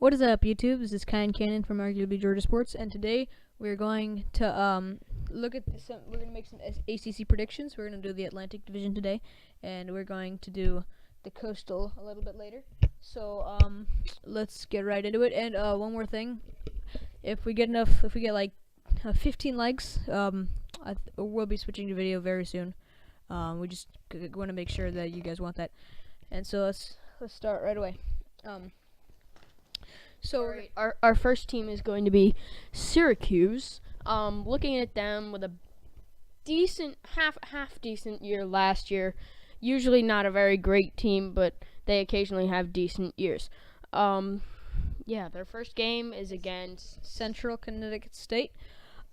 What is up, YouTube? This is Kyan Cannon from arguably Georgia Sports, and today we're going to look at we're going to make some ACC predictions. We're going to do the Atlantic Division today, and we're going to do the Coastal a little bit later. So let's get right into it. And one more thing, if we get like 15 likes, we'll be switching to video very soon. We just want to make sure that you guys want that, and so let's start right away. So our first team is going to be Syracuse. Looking at them with a decent half decent year last year. Usually not a very great team, but they occasionally have decent years. Their first game is against Central Connecticut State.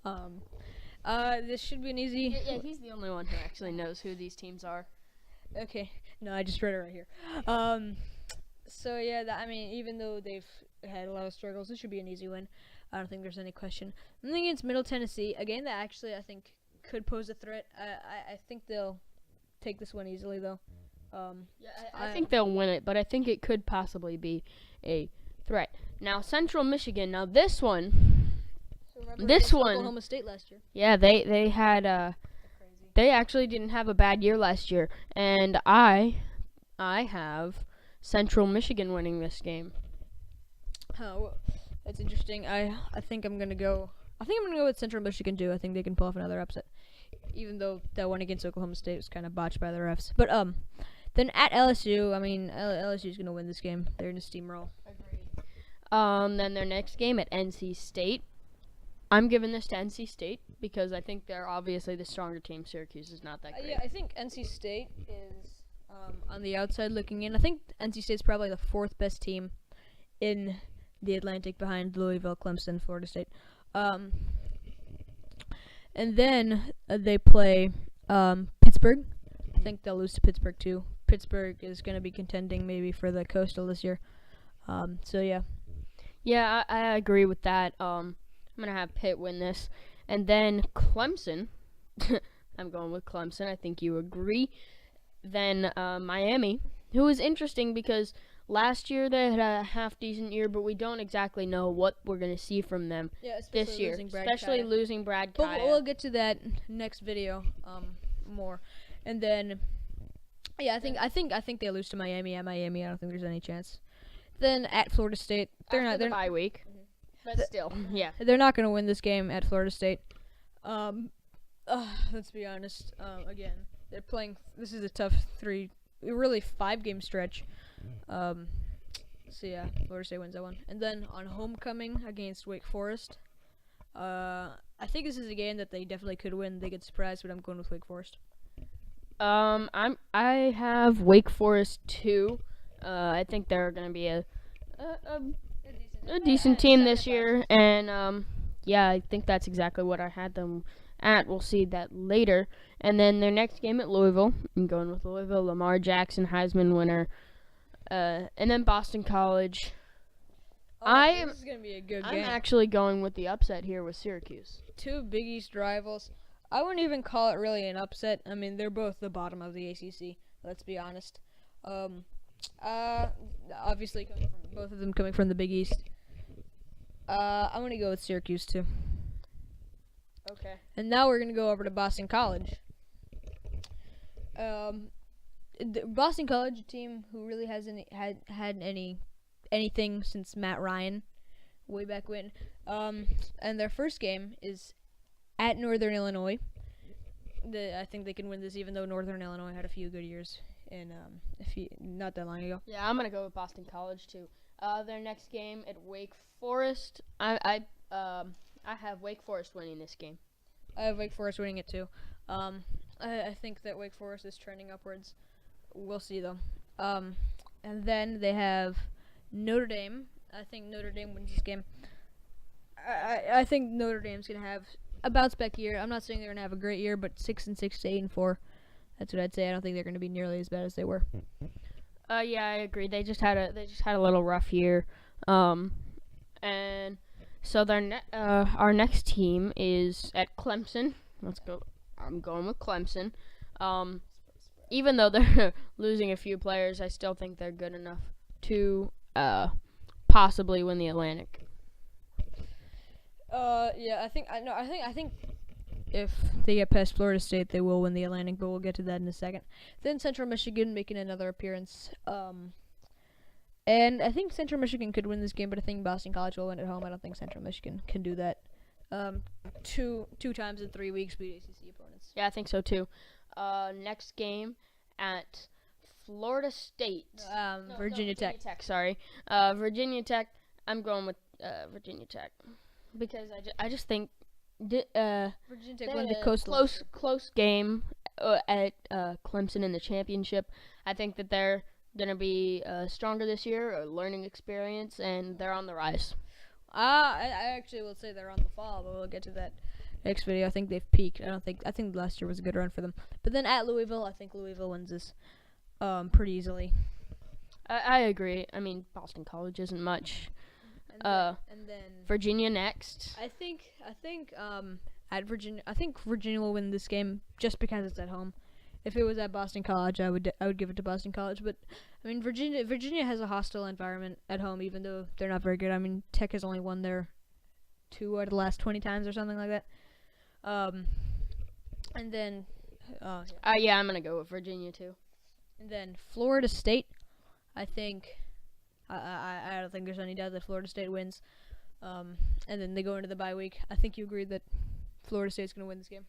This should be an easy. Yeah, he's the only one who actually knows who these teams are. Okay, no, I just read it right here. So yeah, even though they've had a lot of struggles, this should be an easy win. I don't think there's any question. I'm thinking it's Middle Tennessee, a game that actually I think could pose a threat. I think they'll take this one easily, though. I think they'll win it, but I think it could possibly be a threat. Now, Central Michigan. Now, this one. Oklahoma State last year. Yeah, they had they actually didn't have a bad year last year, and I have Central Michigan winning this game. Oh, well, that's interesting. I think I'm gonna go. I think I'm gonna go with Central Michigan too. I think they can pull off another upset, even though that one against Oklahoma State was kind of botched by the refs. But then at LSU, LSU's gonna win this game. They're in a steamroll. Agreed. Then their next game at NC State. I'm giving this to NC State because I think they're obviously the stronger team. Syracuse is not that great. Yeah, I think NC State is on the outside looking in. I think NC State's probably the fourth best team in the Atlantic behind Louisville, Clemson, Florida State. And then they play Pittsburgh. I think they'll lose to Pittsburgh too. Pittsburgh is going to be contending maybe for the Coastal this year. So yeah. Yeah, I agree with that. I'm going to have Pitt win this. And then Clemson. I'm going with Clemson. I think you agree. Then Miami, who is interesting because last year they had a half-decent year, but we don't exactly know what we're going to see from them this year, especially losing Brad Kaya. But we'll get to that next video more. And then, yeah, I think they lose to Miami at Miami. I don't think there's any chance. Then at Florida State, they're bye week. But still, yeah. They're not going to win this game at Florida State. Let's be honest. Again, they're playing. This is a tough 5-game stretch. So yeah, Florida State wins that one. And then on homecoming against Wake Forest, I think this is a game that they definitely could win. They get surprised, but I'm going with Wake Forest. I have Wake Forest too. I think they're gonna be a decent team this year, and I think that's exactly what I had them at. We'll see that later. And then their next game at Louisville, I'm going with Louisville. Lamar Jackson, Heisman winner. And then Boston College. This is gonna be a good game. I'm actually going with the upset here with Syracuse. Two Big East rivals. I wouldn't even call it really an upset. I mean, they're both the bottom of the ACC. Let's be honest. Obviously, both of them coming from the Big East. I'm gonna go with Syracuse too. Okay. And now we're gonna go over to Boston College. The Boston College, a team who really hasn't had anything since Matt Ryan, way back when. And their first game is at Northern Illinois. I think they can win this, even though Northern Illinois had a few good years not that long ago. Yeah, I'm gonna go with Boston College too. Their next game at Wake Forest. I have Wake Forest winning this game. I have Wake Forest winning it too. I think that Wake Forest is trending upwards. We'll see though. And then they have Notre Dame. I think Notre Dame wins this game. I think Notre Dame's gonna have a bounce back year. I'm not saying they're gonna have a great year, but 6-6 to 8-4. That's what I'd say. I don't think they're gonna be nearly as bad as they were. Yeah, I agree. They just had a little rough year. And so our next team is at Clemson. Let's go. I'm going with Clemson. Even though they're losing a few players, I still think they're good enough to possibly win the Atlantic. Yeah, I think if they get past Florida State, they will win the Atlantic, but we'll get to that in a second. Then Central Michigan making another appearance. And I think Central Michigan could win this game, but I think Boston College will win at home. I don't think Central Michigan can do that. Two times in 3 weeks beat ACC opponents. Yeah, I think so too. Next game at Florida State. Virginia Tech. Sorry. Virginia Tech. I'm going with Virginia Tech because I just think Virginia Tech won the Coastal. Close game at Clemson in the championship. I think that they're gonna be stronger this year, a learning experience, and they're on the rise. I actually will say they're on the fall, but we'll get to that next video. I think they've peaked. I think last year was a good run for them. But then at Louisville, I think Louisville wins this pretty easily. I agree. I mean, Boston College isn't much. And then Virginia next. I think at Virginia, I think Virginia will win this game just because it's at home. If it was at Boston College, I would give it to Boston College. But I mean, Virginia has a hostile environment at home, even though they're not very good. I mean, Tech has only won there 2 out of the last 20 times or something like that. And then, yeah, I'm gonna go with Virginia too. And then Florida State, I think. I don't think there's any doubt that Florida State wins. And then they go into the bye week. I think you agreed that Florida State's gonna win this game.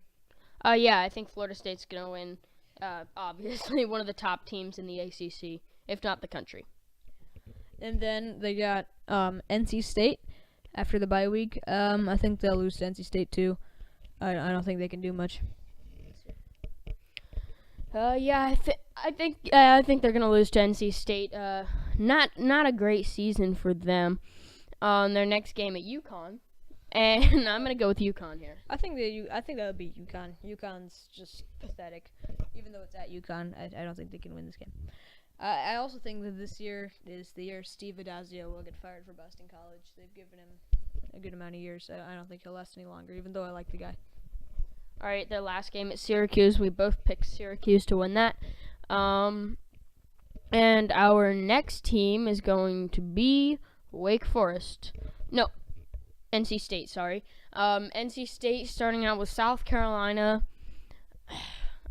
Yeah, I think Florida State's gonna win. Obviously, one of the top teams in the ACC, if not the country. And then they got NC State after the bye week. I think they'll lose to NC State too. I don't think they can do much. Yeah, I think they're gonna lose to NC State. Not a great season for them. Their next game at UConn, and I'm gonna go with UConn here. I think that'll be UConn. UConn's just pathetic, even though it's at UConn. I don't think they can win this game. I also think that this year is the year Steve Addazio will get fired for Boston College. They've given him a good amount of years. I don't think he'll last any longer, even though I like the guy. All right, their last game at Syracuse. We both picked Syracuse to win that. And our next team is going to be Wake Forest. No, NC State, sorry. NC State starting out with South Carolina.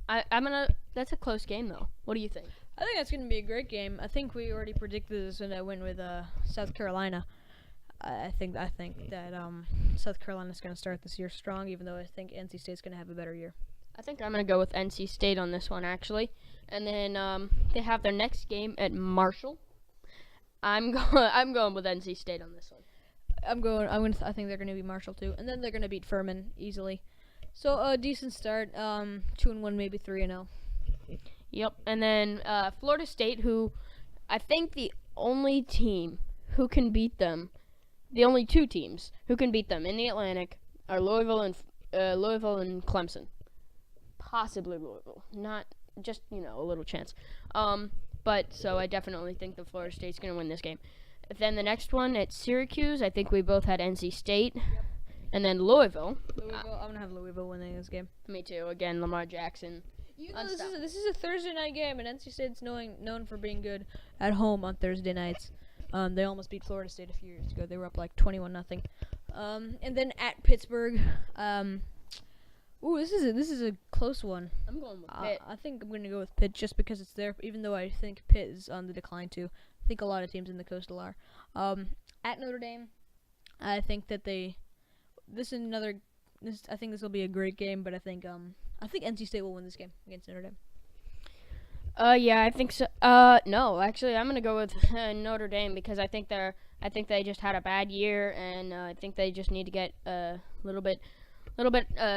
That's a close game, though. What do you think? I think that's going to be a great game. I think we already predicted this when I went with South Carolina. I think that South Carolina's going to start this year strong, even though I think NC State's going to have a better year. I think I'm going to go with NC State on this one, actually. And then they have their next game at Marshall. I'm going with NC State on this one. I think they're going to beat Marshall too, and then they're going to beat Furman easily. So a decent start. 2-1, maybe 3-0. Yep. And then Florida State, who I think the only team who can beat them. The only two teams who can beat them in the Atlantic are Louisville and Clemson. Possibly Louisville. Not just, a little chance. But so I definitely think that Florida State's going to win this game. Then the next one at Syracuse, I think we both had NC State. Yep. And then Louisville. I'm going to have Louisville winning this game. Me too. Again, Lamar Jackson. This is a Thursday night game, and NC State's known for being good at home on Thursday nights. They almost beat Florida State a few years ago. They were up like 21-0. And then at Pittsburgh, this is a close one. I'm going with Pitt. I think I'm going to go with Pitt just because it's there. Even though I think Pitt is on the decline too. I think a lot of teams in the Coastal are. At Notre Dame, I think that I think this will be a great game, but I think NC State will win this game against Notre Dame. Yeah, I think so. No, actually, I'm gonna go with Notre Dame because I think they just had a bad year, and I think they just need to get a little bit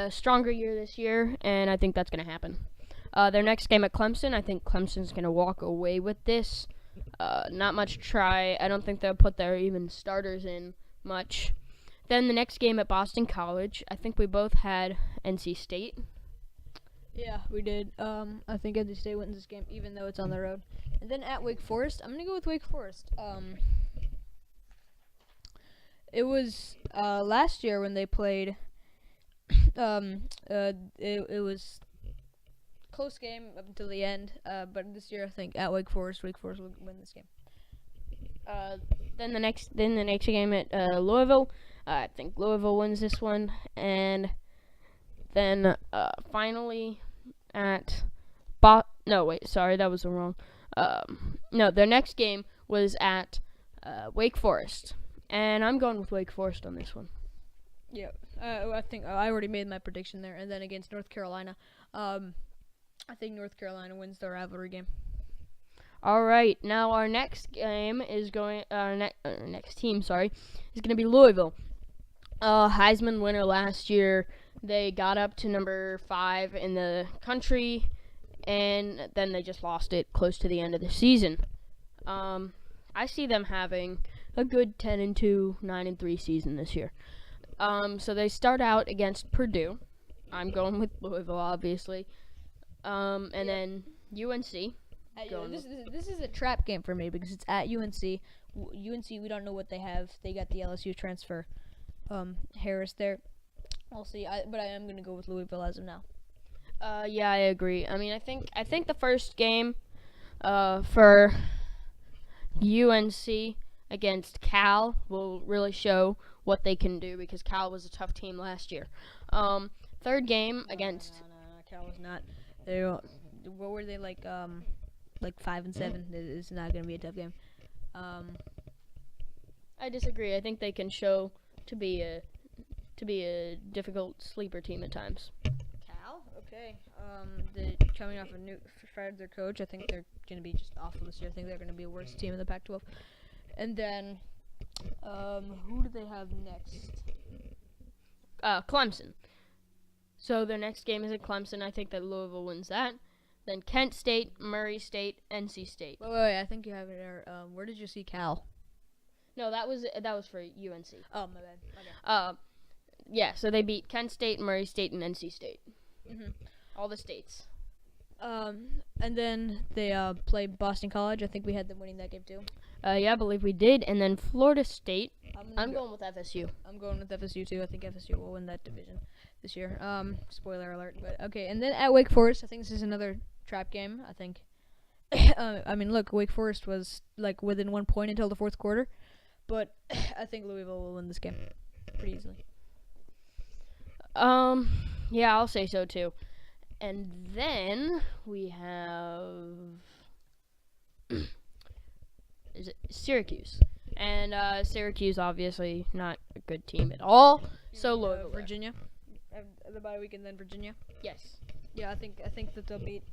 stronger year this year, and I think that's gonna happen. Their next game at Clemson, I think Clemson's gonna walk away with this. Not much try. I don't think they'll put their even starters in much. Then the next game at Boston College, I think we both had NC State. Yeah, we did. I think NC State wins this game, even though it's on the road. And then at Wake Forest, I'm gonna go with Wake Forest. It was last year when they played. It was close game up until the end. But this year, I think at Wake Forest will win this game. Then the next game at Louisville. I think Louisville wins this one, and then finally at no, wait, sorry, that was wrong. No, their next game was at Wake Forest, and I'm going with Wake Forest on this one. Yeah, I think I already made my prediction there, and then against North Carolina, I think North Carolina wins the rivalry game. All right, now our next game is going. Next team, is going to be Louisville. Heisman winner last year. They got up to number 5 in the country, and then they just lost it close to the end of the season. I see them having a good 10-2, 9-3 season this year. So they start out against Purdue. I'm going with Louisville, obviously. And then UNC. This is a trap game for me because it's at UNC. UNC, we don't know what they have. They got the LSU transfer, Harris there. We'll see. But I am going to go with Louisville as of now. Yeah, I agree. I mean, I think the first game for UNC against Cal will really show what they can do because Cal was a tough team last year. Third game against Cal was not. What were they like 5-7? It's not going to be a tough game. I disagree. I think they can show to be a difficult sleeper team at times. Cal? Okay. They're coming off a new fired their coach. I think they're going to be just awful this year. I think they're going to be a worse team in the Pac-12. And then, who do they have next? Clemson. So their next game is at Clemson. I think that Louisville wins that. Then Kent State, Murray State, NC State. Wait. I think you have it there. Where did you see Cal? No, that was for UNC. Oh, my bad. Okay. Yeah. So they beat Kent State, Murray State, and NC State. Mm-hmm. All the states. And then they play Boston College. I think we had them winning that game too. Yeah, I believe we did. And then Florida State. I'm going with FSU. I'm going with FSU too. I think FSU will win that division this year. Spoiler alert. But okay. And then at Wake Forest, I think this is another trap game. I think. I mean, look, Wake Forest was like within 1 point until the fourth quarter, but I think Louisville will win this game pretty easily. Yeah, I'll say so too. And then we have is it Syracuse? And Syracuse obviously not a good team at all. So Louisville, Virginia, the bye week, and then Virginia. Yes. Yeah, I think that they'll beat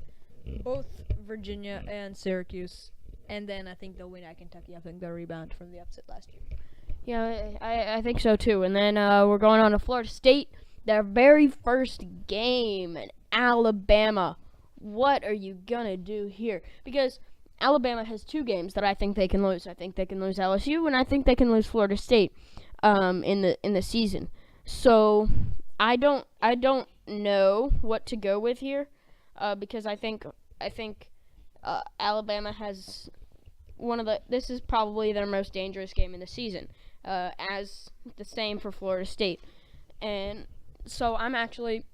both Virginia and Syracuse, and then I think they'll win at Kentucky. I think they'll rebound from the upset last year. Yeah, I think so too. And then we're going on to Florida State. Their very first game in Alabama. What are you gonna do here? Because Alabama has 2 games that I think they can lose. I think they can lose LSU, and I think they can lose Florida State in the season. So I don't know what to go with here because I think Alabama has this is probably their most dangerous game in the season, as the same for Florida State. And so I'm going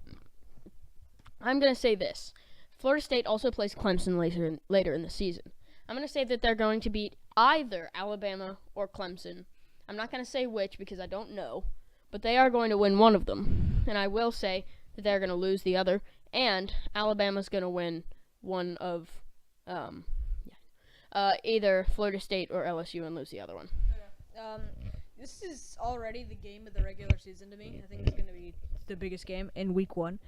to say this. Florida State also plays Clemson later in the season. I'm going to say that they're going to beat either Alabama or Clemson. I'm not going to say which because I don't know, but they are going to win one of them. And I will say that they're going to lose the other, and Alabama's going to win one of either Florida State or LSU and lose the other one. Okay. This is already the game of the regular season to me. I think it's going to be the biggest game in week 1.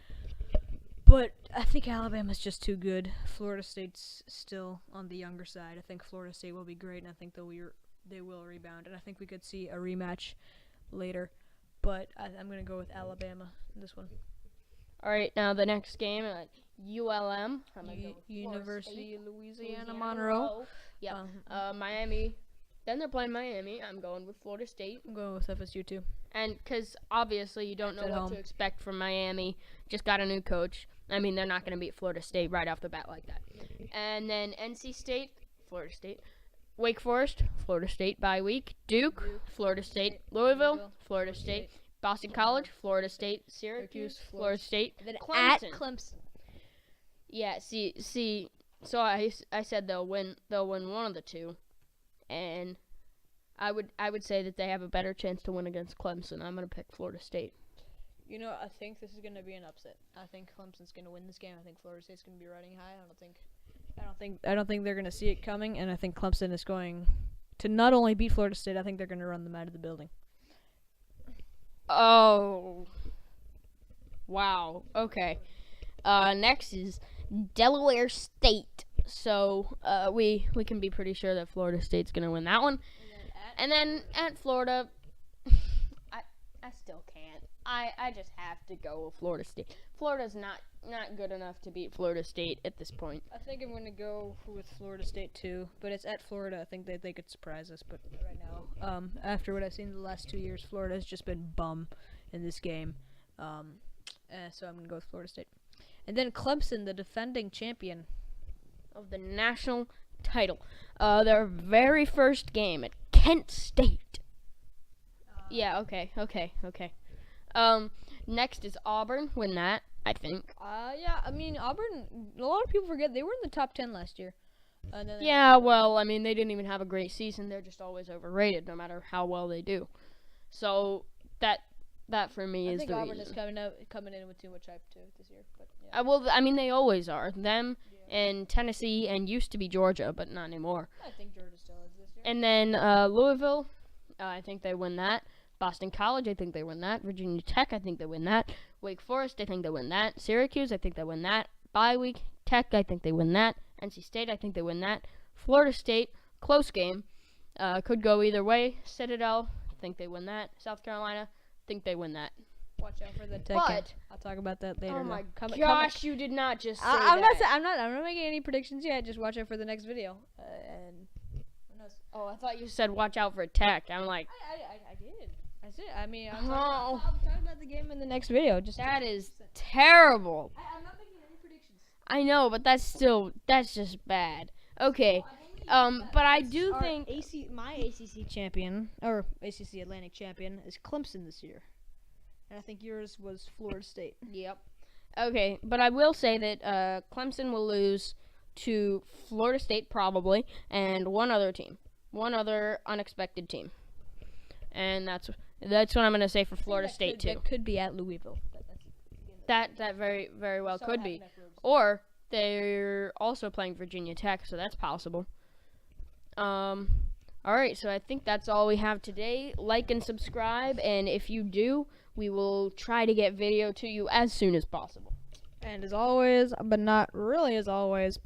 But I think Alabama's just too good. Florida State's still on the younger side. I think Florida State will be great, and I think they will rebound. And I think we could see a rematch later. But I'm going to go with Alabama in this one. All right, now the next game, ULM. University of Louisiana Monroe. Yeah, Miami. Then they're playing Miami. I'm going with Florida State. I'm going with FSU too. And because obviously you don't know what to expect from Miami. Just got a new coach. I mean, they're not going to beat Florida State right off the bat like that. And then NC State, Florida State. Wake Forest, Florida State bye week. Duke, Florida State. Louisville, Florida State. Boston College, Florida State. Syracuse, Florida State. Then Clemson. at Clemson. Yeah, see. So I said they'll win one of the two. And I would say that they have a better chance to win against Clemson. I'm gonna pick Florida State. You know, I think this is gonna be an upset. I think Clemson's gonna win this game. I think Florida State's gonna be riding high. I don't think they're gonna see it coming, and I think Clemson is going to not only beat Florida State. I think they're gonna run them out of the building. Oh, wow. Okay. Next is Delaware State. So we can be pretty sure that Florida State's gonna win that one. And then at Florida, I still can't. I just have to go with Florida State. Florida's not good enough to beat Florida State at this point. I think I'm gonna go with Florida State too, but it's at Florida. I think that they could surprise us, but right now, after what I've seen in the last 2 years, Florida's just been bum in this game. So I'm gonna go with Florida State. And then Clemson, the defending champion Of the national title. Their very first game at Kent State. Yeah, okay. Next is Auburn. Win that, I think. Yeah, I mean, Auburn, a lot of people forget they were in the top 10 last year. Yeah, well, I mean, they didn't even have a great season. They're just always overrated, no matter how well they do. So, that for me is the reason. I think Auburn is coming in with too much hype, too, this year. But, yeah. Well, I mean, they always are. Them and Tennessee and used to be Georgia, but not anymore. I think Georgia still is this year. And then Louisville, I think they win that. Boston College, I think they win that. Virginia Tech, I think they win that. Wake Forest, I think they win that. Syracuse, I think they win that. Bye week, Tech, I think they win that. NC State, I think they win that. Florida State, close game. Could go either way. Citadel, I think they win that. South Carolina, I think they win that. Watch out for the Tech. But I'll talk about that later. Oh my gosh, you did not just say I'm that. I'm not making any predictions yet. Just watch out for the next video. And who knows? Oh, I thought you said watch out for Tech. I'm like, I did. That's it. I mean, I'll talk about the game in the next video. That is terrible. I'm not making any predictions. I know, but that's just bad. Okay. But I do think my ACC champion or ACC Atlantic champion is Clemson this year, and I think yours was Florida State. Yep. Okay, but I will say that Clemson will lose to Florida State probably, and one other unexpected team, and that's what I'm gonna say for Florida State too. That could be at Louisville. That very very well could be, or they're also playing Virginia Tech, so that's possible. Alright, so I think that's all we have today. Like and subscribe, and if you do, we will try to get video to you as soon as possible. And as always, but not really as always, but